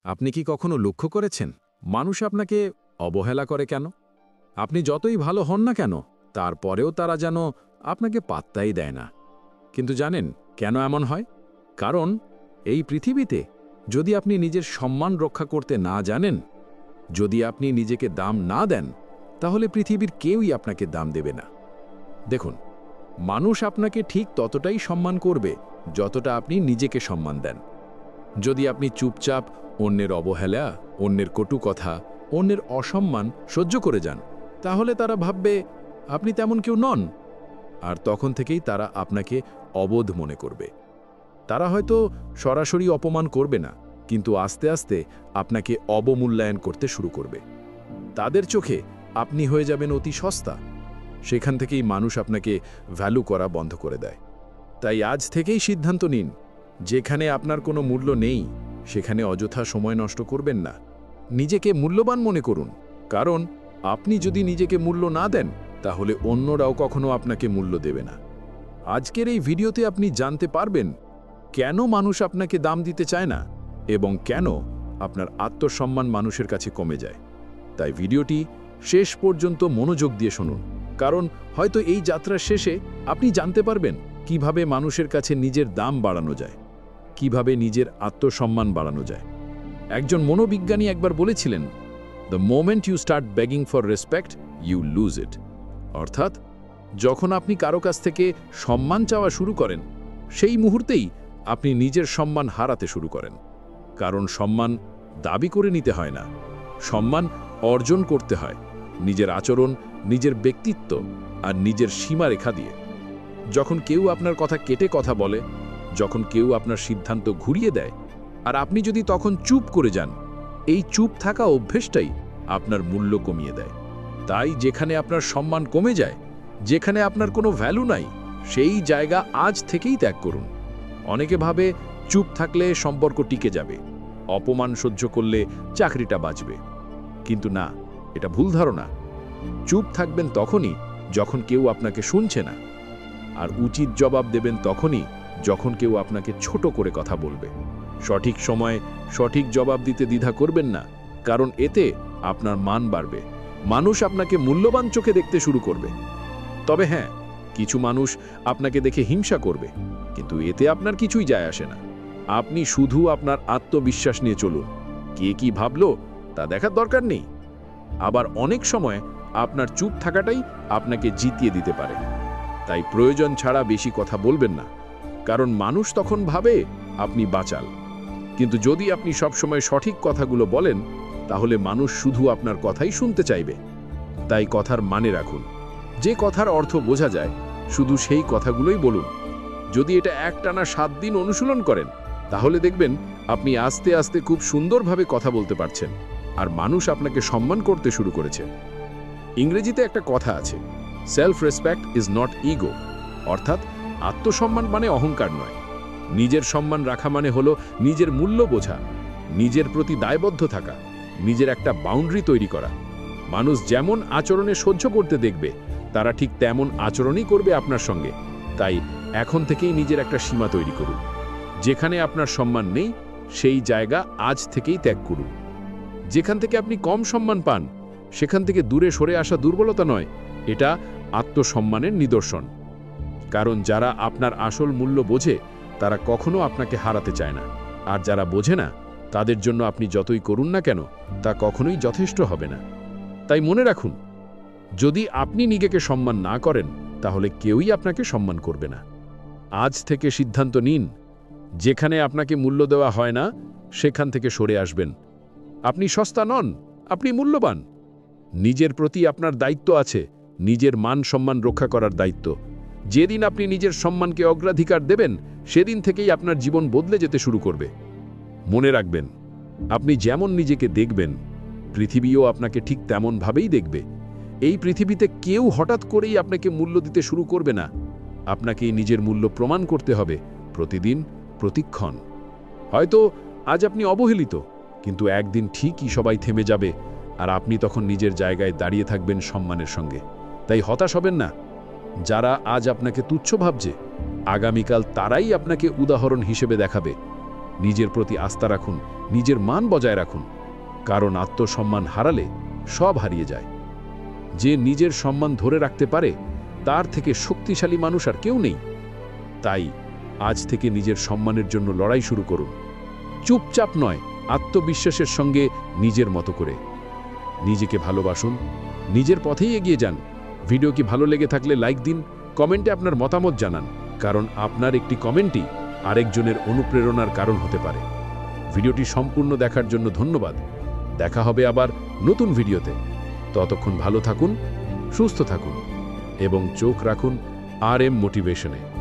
আপনি কি কখনো লক্ষ্য করেছেন মানুষ আপনাকে অবহেলা করে কেন? আপনি যতই ভালো হন না কেন, তারপরেও তারা যেন আপনাকে পাত্তাই দেয় না। কিন্তু জানেন কেন এমন হয়? কারণ এই পৃথিবীতে যদি আপনি নিজের সম্মান রক্ষা করতে না জানেন, যদি আপনি নিজেকে দাম না দেন, তাহলে পৃথিবীর কেউই আপনাকে দাম দেবে না। দেখুন, মানুষ আপনাকে ঠিক ততটাই সম্মান করবে যতটা আপনি নিজেকে সম্মান দেন। যদি আপনি চুপচাপ অন্যের অবহেলা, অন্যের কটু কথা, অন্যের অসম্মান সহ্য করে যান, তাহলে তারা ভাববে আপনি তেমন কেউ নন। আর তখন থেকেই তারা আপনাকে অবোধ মনে করবে। তারা হয়তো সরাসরি অপমান করবে না, কিন্তু আস্তে আস্তে আপনাকে অবমূল্যায়ন করতে শুরু করবে। তাদের চোখে আপনি হয়ে যাবেন অতি সস্তা। সেখান থেকেই মানুষ আপনাকে ভ্যালু করা বন্ধ করে দেয়। তাই আজ থেকেই সিদ্ধান্ত নিন, যেখানে আপনার কোনো মূল্য নেই সেখানে অযথা সময় নষ্ট করবেন না। নিজেকে মূল্যবান মনে করুন, কারণ আপনি যদি নিজেকে মূল্য না দেন, তাহলে অন্যরাও কখনো আপনাকে মূল্য দেবে না। আজকের এই ভিডিওতে আপনি জানতে পারবেন কেন মানুষ আপনাকে দাম দিতে চায় না এবং কেন আপনার আত্মসম্মান মানুষের কাছে কমে যায়। তাই ভিডিওটি শেষ পর্যন্ত মনোযোগ দিয়ে শুনুন, কারণ হয়তো এই যাত্রার শেষে আপনি জানতে পারবেন কিভাবে মানুষের কাছে নিজের দাম বাড়ানো যায়, কিভাবে নিজের আত্মসম্মান বাড়ানো যায়। একজন মনোবিজ্ঞানী একবার বলেছিলেন, the moment you start begging for respect, you lose it. অর্থাৎ যখন আপনি কারো কাছ থেকে সম্মান চাওয়া শুরু করেন, সেই মুহূর্তেই আপনি নিজের সম্মান হারাতে শুরু করেন। কারণ সম্মান দাবি করে নিতে হয় না, সম্মান অর্জন করতে হয় নিজের আচরণ, নিজের ব্যক্তিত্ব আর নিজের সীমারেখা দিয়ে। যখন কেউ আপনার কথা কেটে কথা বলে, যখন কেউ আপনার সিদ্ধান্ত ঘুরিয়ে দেয়, আর আপনি যদি তখন চুপ করে যান, এই চুপ থাকা অভ্যেসটাই আপনার মূল্য কমিয়ে দেয়। তাই যেখানে আপনার সম্মান কমে যায়, যেখানে আপনার কোনো ভ্যালু নাই, সেই জায়গা আজ থেকেই ত্যাগ করুন। অনেকে ভাবে চুপ থাকলে সম্পর্ক টিকে যাবে, অপমান সহ্য করলে চাকরিটা বাঁচবে। কিন্তু না, এটা ভুল ধারণা। চুপ থাকবেন তখনই যখন কেউ আপনাকে শুনছে না, আর উচিত জবাব দেবেন তখনই যখন কেউ আপনাকে ছোট করে কথা বলবে। সঠিক সময়ে সঠিক জবাব দিতে দ্বিধা করবেন না, কারণ এতে আপনার মান বাড়বে, মানুষ আপনাকে মূল্যবান চোখে দেখতে শুরু করবে। তবে হ্যাঁ, কিছু মানুষ আপনাকে দেখে হিংসা করবে, কিন্তু এতে আপনার কিছুই যায় আসে না। আপনি শুধু আপনার আত্মবিশ্বাস নিয়ে চলুন, কে কি ভাবলো তা দেখার দরকার নেই। আবার অনেক সময় আপনার চুপ থাকাটাই আপনাকে জিতিয়ে দিতে পারে। তাই প্রয়োজন ছাড়া বেশি কথা বলবেন না, কারণ মানুষ তখন ভাবে আপনি বাচাল। কিন্তু যদি আপনি সবসময় সঠিক কথাগুলো বলেন, তাহলে মানুষ শুধু আপনার কথাই শুনতে চাইবে। তাই কথার মানে রাখুন, যে কথার অর্থ বোঝা যায় শুধু সেই কথাগুলোই বলুন। যদি এটা একটানা 7 দিন অনুশীলন করেন, তাহলে দেখবেন আপনি আস্তে আস্তে খুব সুন্দরভাবে কথা বলতে পারছেন, আর মানুষ আপনাকে সম্মান করতে শুরু করেছে। ইংরেজিতে একটা কথা আছে, self respect is not ego. অর্থাৎ আত্মসম্মান মানে অহংকার নয়। নিজের সম্মান রাখা মানে হলো নিজের মূল্য বোঝা, নিজের প্রতি দায়বদ্ধ থাকা, নিজের একটা বাউন্ডারি তৈরি করা। মানুষ যেমন আচরণে সহ্য করতে দেখবে, তারা ঠিক তেমন আচরণই করবে আপনার সঙ্গে। তাই এখন থেকেই নিজের একটা সীমা তৈরি করুন। যেখানে আপনার সম্মান নেই, সেই জায়গা আজ থেকেই ত্যাগ করুন। যেখান থেকে আপনি কম সম্মান পান, সেখান থেকে দূরে সরে আসা দুর্বলতা নয়, এটা আত্মসম্মানের নিদর্শন। কারণ যারা আপনার আসল মূল্য বোঝে, তারা কখনো আপনাকে হারাতে চায় না। আর যারা বোঝে না, তাদের জন্য আপনি যতই করুন না কেন, তা কখনোই যথেষ্ট হবে না। তাই মনে রাখুন, যদি আপনি নিজেকে সম্মান না করেন, তাহলে কেউই আপনাকে সম্মান করবে না। আজ থেকে সিদ্ধান্ত নিন, যেখানে আপনাকে মূল্য দেওয়া হয় না, সেখান থেকে সরে আসবেন। আপনি সস্তা নন, আপনি মূল্যবান। নিজের প্রতি আপনার দায়িত্ব আছে, নিজের মান সম্মান রক্ষা করার দায়িত্ব। যেদিন আপনি নিজের সম্মানকে অগ্রাধিকার দেবেন, সেদিন থেকেই আপনার জীবন বদলে যেতে শুরু করবে। মনে রাখবেন, আপনি যেমন নিজেকে দেখবেন, পৃথিবীও আপনাকে ঠিক তেমনভাবেই দেখবে। এই পৃথিবীতে কেউ হঠাৎ করেই আপনাকে মূল্য দিতে শুরু করবে না। আপনাকেই নিজের মূল্য প্রমাণ করতে হবে, প্রতিদিন, প্রতিক্ষণ। হয়তো আজ আপনি অবহেলিত, কিন্তু একদিন ঠিকই সবাই থেমে যাবে, আর আপনি তখন নিজের জায়গায় দাঁড়িয়ে থাকবেন সম্মানের সঙ্গে। তাই হতাশ হবেন না। যারা আজ আপনাকে তুচ্ছ ভাবছে, আগামীকাল তারাই আপনাকে উদাহরণ হিসেবে দেখাবে। নিজের প্রতি আস্থা রাখুন, নিজের মান বজায় রাখুন, কারণ আত্মসম্মান হারালে সব হারিয়ে যায়। যে নিজের সম্মান ধরে রাখতে পারে তার থেকে শক্তিশালী মানুষ আর কেউ নেই। তাই আজ থেকে নিজের সম্মানের জন্য লড়াই শুরু করুন, চুপচাপ নয়, আত্মবিশ্বাসের সঙ্গে নিজের মতো করে। নিজেকে ভালোবাসুন, নিজের পথেই এগিয়ে যান। ভিডিও কি ভালো লেগে থাকলে লাইক দিন, কমেন্টে আপনার মতামত জানান, কারণ আপনার একটি কমেন্টই আরেকজনের অনুপ্রেরণার কারণ হতে পারে। ভিডিওটি সম্পূর্ণ দেখার জন্য ধন্যবাদ। দেখা হবে আবার নতুন ভিডিওতে। ততক্ষণ ভালো থাকুন, সুস্থ থাকুন এবং চোখ রাখুন RM মোটিভেশনে।